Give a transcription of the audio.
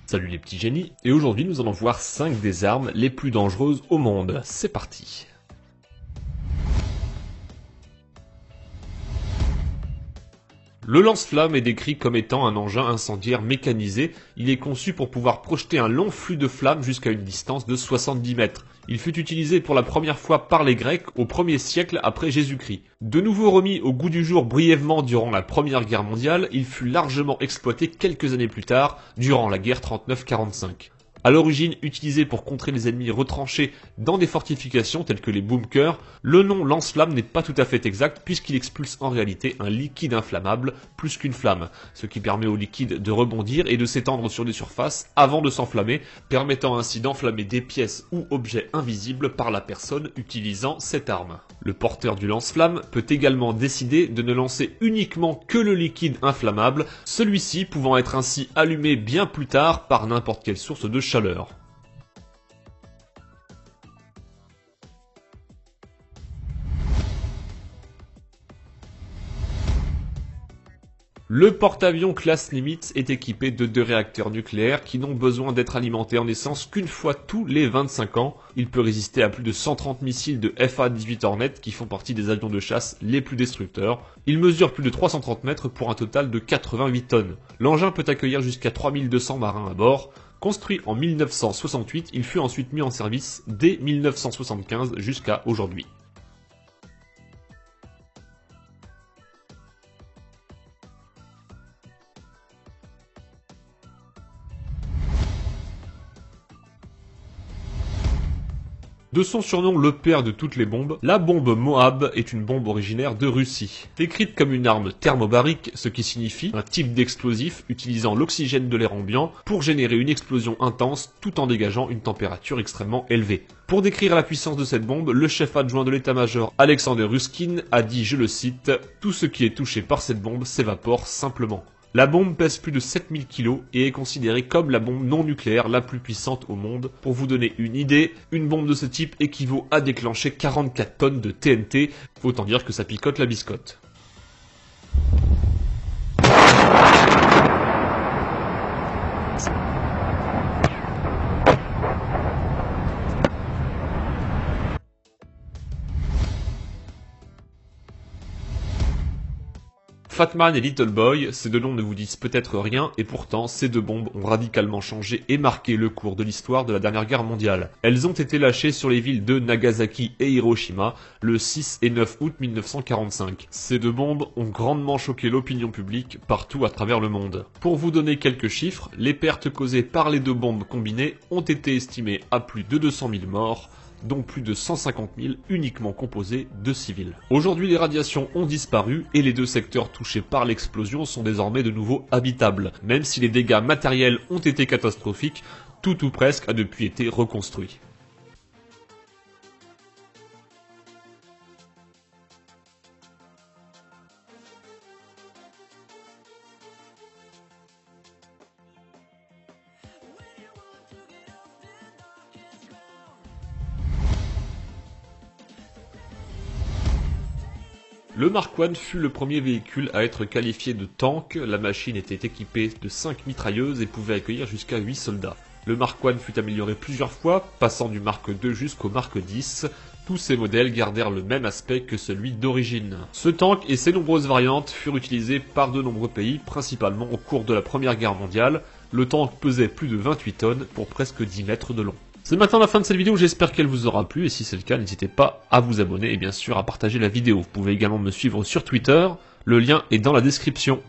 Salut les petits génies, et aujourd'hui nous allons voir 5 des armes les plus dangereuses au monde. C'est parti. Le lance-flamme est décrit comme étant un engin incendiaire mécanisé. Il est conçu pour pouvoir projeter un long flux de flammes jusqu'à une distance de 70 mètres. Il fut utilisé pour la première fois par les Grecs au 1er siècle après Jésus-Christ. De nouveau remis au goût du jour brièvement durant la Première Guerre mondiale, il fut largement exploité quelques années plus tard, durant la guerre 39-45. À l'origine utilisé pour contrer les ennemis retranchés dans des fortifications telles que les bunkers, le nom lance-flamme n'est pas tout à fait exact puisqu'il expulse en réalité un liquide inflammable plus qu'une flamme, ce qui permet au liquide de rebondir et de s'étendre sur des surfaces avant de s'enflammer, permettant ainsi d'enflammer des pièces ou objets invisibles par la personne utilisant cette arme. Le porteur du lance-flamme peut également décider de ne lancer uniquement que le liquide inflammable, celui-ci pouvant être ainsi allumé bien plus tard par n'importe quelle source de chaleur. Le porte-avions classe Nimitz est équipé de 2 réacteurs nucléaires qui n'ont besoin d'être alimentés en essence qu'une fois tous les 25 ans. Il peut résister à plus de 130 missiles de FA-18 Hornet qui font partie des avions de chasse les plus destructeurs. Il mesure plus de 330 mètres pour un total de 88 tonnes. L'engin peut accueillir jusqu'à 3200 marins à bord. Construit en 1968, il fut ensuite mis en service dès 1975 jusqu'à aujourd'hui. De son surnom le père de toutes les bombes, la bombe Moab est une bombe originaire de Russie. Décrite comme une arme thermobarique, ce qui signifie un type d'explosif utilisant l'oxygène de l'air ambiant pour générer une explosion intense tout en dégageant une température extrêmement élevée. Pour décrire la puissance de cette bombe, le chef adjoint de l'état-major Alexander Ruskin a dit, je le cite, « Tout ce qui est touché par cette bombe s'évapore simplement ». La bombe pèse plus de 7000 kg et est considérée comme la bombe non nucléaire la plus puissante au monde. Pour vous donner une idée, une bombe de ce type équivaut à déclencher 44 tonnes de TNT, autant dire que ça picote la biscotte. Fatman et Little Boy, ces deux noms ne vous disent peut-être rien, et pourtant ces deux bombes ont radicalement changé et marqué le cours de l'histoire de la dernière guerre mondiale. Elles ont été lâchées sur les villes de Nagasaki et Hiroshima le 6 et 9 août 1945. Ces deux bombes ont grandement choqué l'opinion publique partout à travers le monde. Pour vous donner quelques chiffres, les pertes causées par les deux bombes combinées ont été estimées à plus de 200 000 morts, dont plus de 150 000 uniquement composés de civils. Aujourd'hui, les radiations ont disparu et les deux secteurs touchés par l'explosion sont désormais de nouveau habitables. Même si les dégâts matériels ont été catastrophiques, tout ou presque a depuis été reconstruit. Le Mark I fut le premier véhicule à être qualifié de tank. La machine était équipée de 5 mitrailleuses et pouvait accueillir jusqu'à 8 soldats. Le Mark I fut amélioré plusieurs fois, passant du Mark II jusqu'au Mark X. Tous ces modèles gardèrent le même aspect que celui d'origine. Ce tank et ses nombreuses variantes furent utilisés par de nombreux pays, principalement au cours de la Première Guerre mondiale. Le tank pesait plus de 28 tonnes pour presque 10 mètres de long. C'est maintenant la fin de cette vidéo, j'espère qu'elle vous aura plu, et si c'est le cas, n'hésitez pas à vous abonner et bien sûr à partager la vidéo. Vous pouvez également me suivre sur Twitter, le lien est dans la description.